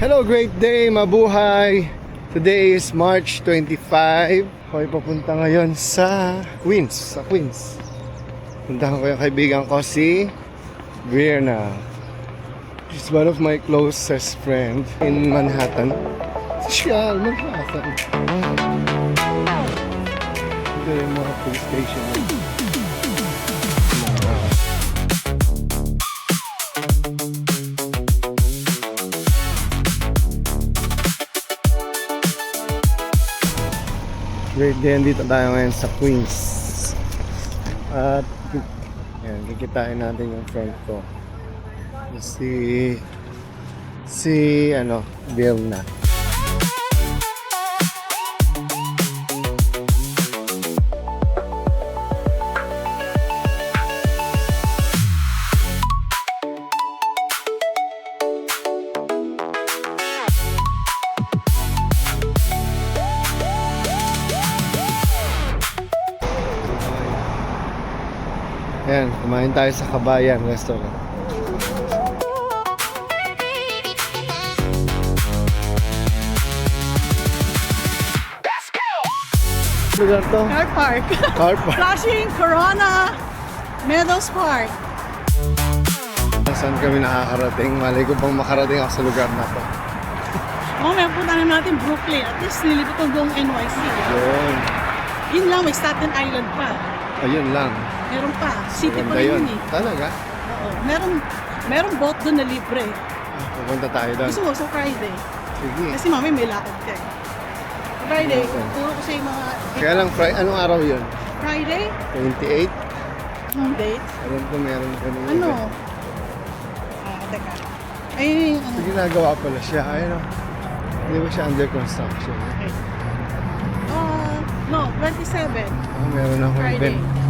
Hello, great day, mabuhay. Today is March 25. Ako'y papunta ngayon sa Queens. Puntahan ko yung kaibigan ko si Virna. She's one of my closest friends in Manhattan. Manhattan. Ito yung mga police station. Great day, dito tayo ngayon sa Queens. At yan, kikitain natin yung friend ko. Si Vilna. Ayan, kumain tayo sa Kabayan Restaurant. Lugar to? Car Park. Car Park. Flushing, Corona, Meadows Park. Saan kami nakakarating? Malay ko pang makarating ako sa lugar na to. May puntahan natin Brooklyn. At least nilipot ko buong NYC. Yun. Yun lang, may Staten Island pa. Ayun lang. Meron pa. City pa Ganda rin yun eh. Talaga? Oo. Meron boat doon na libre. Pupunta tayo doon. Gusto mo sa Friday. Sige. Kasi mami may lakad ka eh. Sa Friday, turo ko sa yung mga... Kaya lang, anong araw yun? Friday? 28? Anong date? Alam ko meron ganun. Ano? Teka. Ay, ano? Sige, ginagawa pala siya. Ayun o. Hindi ba siya under construction? Okay. No, 27. Meron ako Friday. event.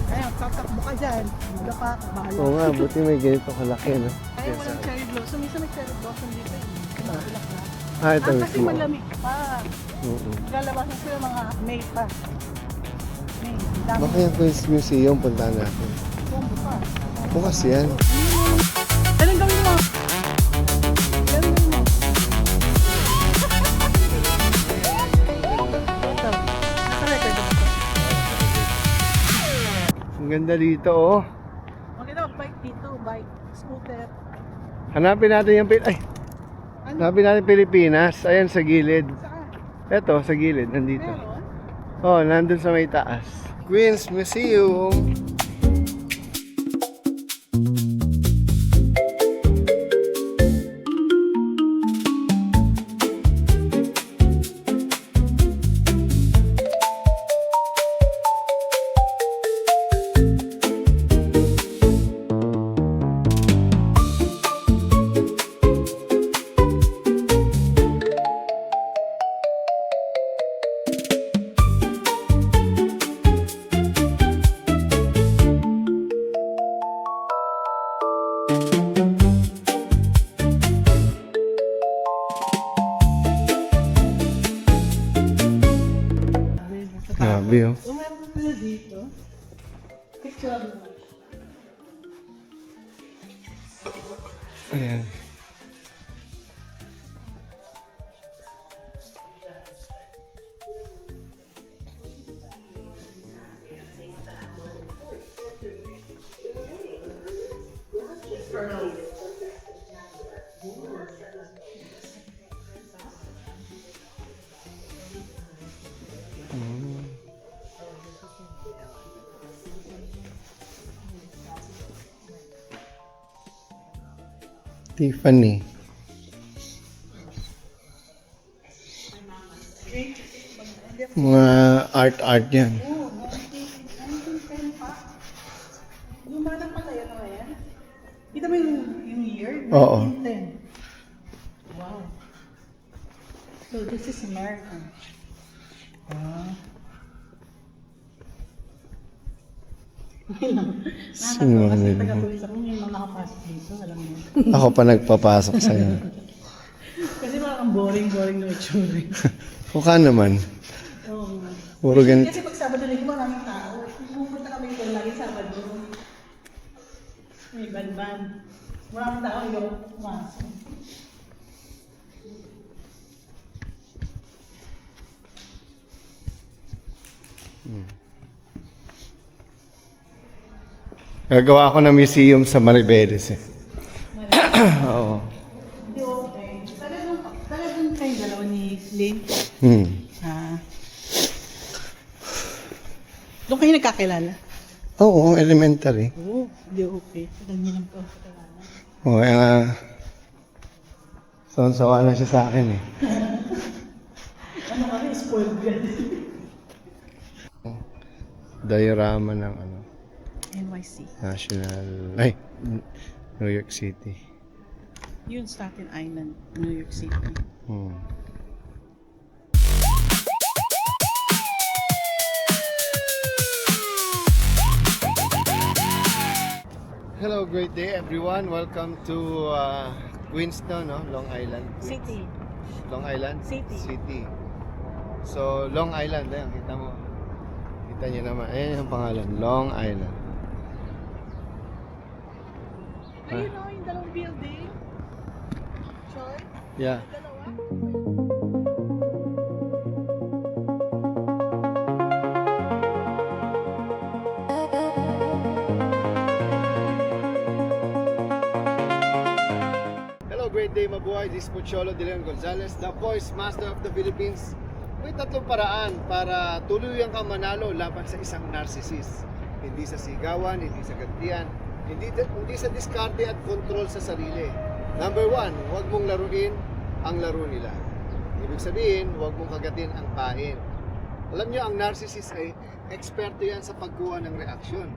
Ayun, tatakbo ka dyan. Wala pa, bahala. Oo nga, buti may ganito kalaki, no? Ayun, walang cherry blossom. Minsan may cherry blossom dito. Kumakulak na. Ito Kasi mismo. malamig pa. Oo. Lalabasan sila mga May pa. May, dami. Baka yung Queens Museum, puntahan natin. Bombo pa. Bukas yan. Anong gawin mo? Gawin mo. Ito. Naka-record ba ito? Ang ganda dito, oh. Maganda mag-bike dito. Bike, scooter. Hanapin natin yung Ano? Hanapin natin Pilipinas. Ayan, sa gilid. Saan? Eto, sa gilid, nandito. Meron? Oh, nandun sa may taas. Queens Museum. Grabe, oh. Meron na dito. Picture mo. Ayan. Tiffany. Mga art yan. Oo, 1910 pa. Yung manang pala yan o yan. Kita mo yung year? Oo. 1910. Wow. So this is American. Sino Kasi nila? taga-tulis ako, may mga nakapasok dito, alam mo. Ako pa nagpapasok sa'yo. Kasi parang boring na itsura. Mukha naman. Oo. Puro ganito. Kasi pag Sabado linggo maraming tao. Pupunta kami ito lagi Sabado. May ban-ban. Maraming tao yung pumasok. Gagawa ako ng museum sa Maribeles eh. Oo. Hindi okay. Talagang kayong dalawa ni Lynn. Hmm. Ah. Doon kayo nagkakilala? Oo, elementary. Oo, hindi okay. Ganyan lang po. Oo, sawan-sawa na siya sa akin eh. Ano kami, spoiled yan. Diorama ng ano, NYC. National, ay, New York City. Yun, Staten Island, New York City. Hmm. Hello, great day everyone. Welcome to Queenstown, no? Long Island. City. Long Island? City. So, Long Island, ayun, kita mo. Kita niyo naman. Ayan yung pangalan, Long Island. Ayun o, yung dalawang building. Choy? Yeah. Dalawa? Hello, great day mabuhay. This is Pocholo de Leon Gonzalez, the voice master of the Philippines. May tatlong paraan para tuluyan kang manalo laban sa isang narcissist. Hindi sa sigawan, hindi sa gantian, hindi sa diskarte at control sa sarili. Number 1, huwag mong laruin ang laro nila. Ibig sabihin, huwag mong kagatin ang pain. Alam nyo, ang narcissist ay eksperto yan sa pagkuha ng reaksyon.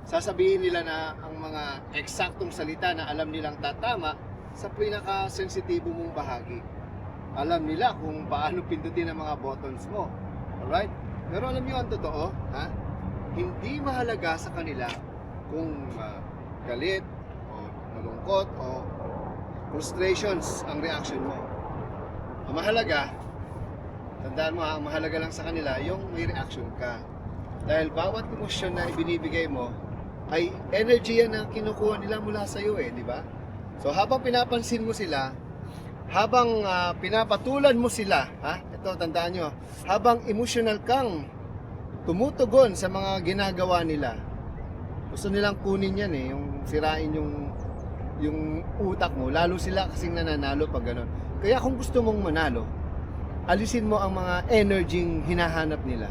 Sasabihin nila na ang mga eksaktong salita na alam nilang tatama sa pinaka-sensitibo mong bahagi. Alam nila kung paano pindutin ang mga buttons mo. Alright? Pero alam niyo ang totoo, ha? Hindi mahalaga sa kanila kung galit o malungkot o frustrations ang reaction mo. Ang mahalaga, tandaan mo ha, ang mahalaga lang sa kanila yung may reaction ka. Dahil bawat emosyon na ibinibigay mo ay energy yan na kinukuha nila mula sa iyo di ba? So habang pinapansin mo sila, habang pinapatulan mo sila, ito tandaan nyo, habang emotional kang tumutugon sa mga ginagawa nila, gusto nilang kunin yan yung sirain yung utak mo, lalo sila kasing nananalo pag gano'n. Kaya kung gusto mong manalo, alisin mo ang mga energying hinahanap nila.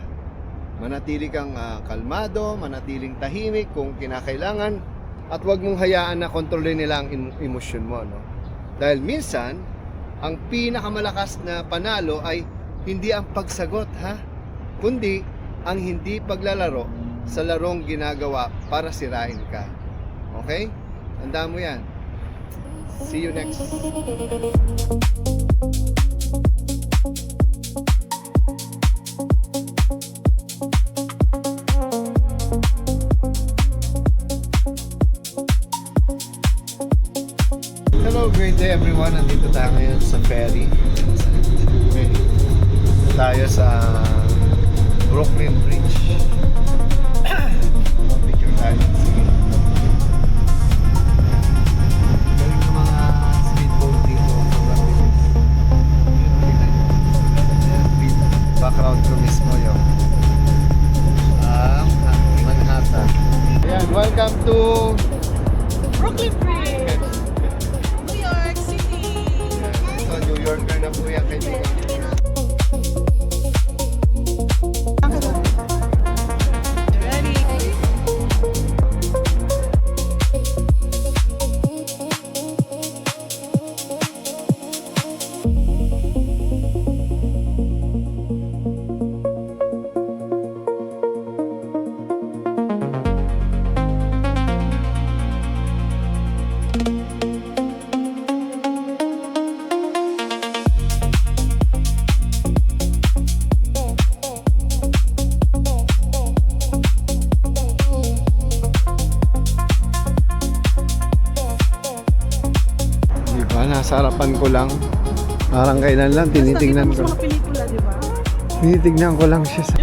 Manatili kang kalmado, manatiling tahimik kung kinakailangan, at huwag mong hayaan na kontrolin nila ang emosyon mo, no? Dahil minsan, ang pinakamalakas na panalo ay hindi ang pagsagot, kundi ang hindi paglalaro sa larong ginagawa para sirain ka. Okay? Tandaan mo yan. See you next. Hello, great day everyone. Nandito tayo ngayon sa ferry. Tayo sa Brooklyn Bridge. Picture tayo. Sige. Galing ng mga speedboat dito. Background ko mismo yung Manhattan. Ayan, welcome to Brooklyn Bridge! New York City! ito, New Yorker na po yan, kaibigan. Ready? Diba, nasa harapan ko lang. Parang kailan lang, tinitingnan ko. Basta kita mo sa mga pelikula, di ba? Tinitingnan ko lang siya sa...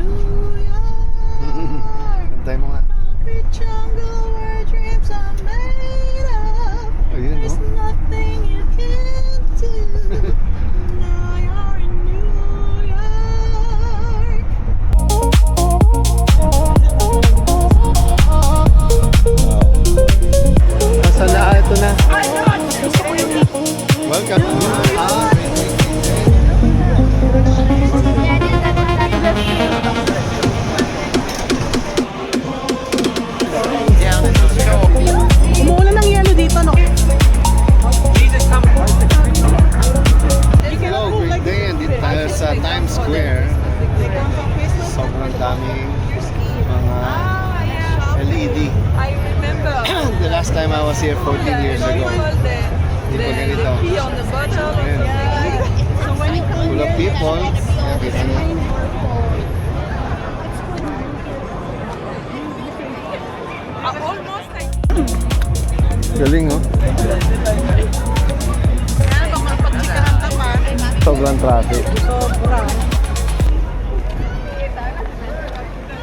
Antay mo nga. Concrete jungle where dreams are made of. Ayun, no? daming mga LED. I remember. The last time I was here 14 years ago. Hindi pa ganito. key on the bottom. Ayan. So when you come Full of people. Ayan, kita nyo. Almost like. Galing, oh. Yan, baka magpagkikahan ka pa. Sobrang traffic. sobra.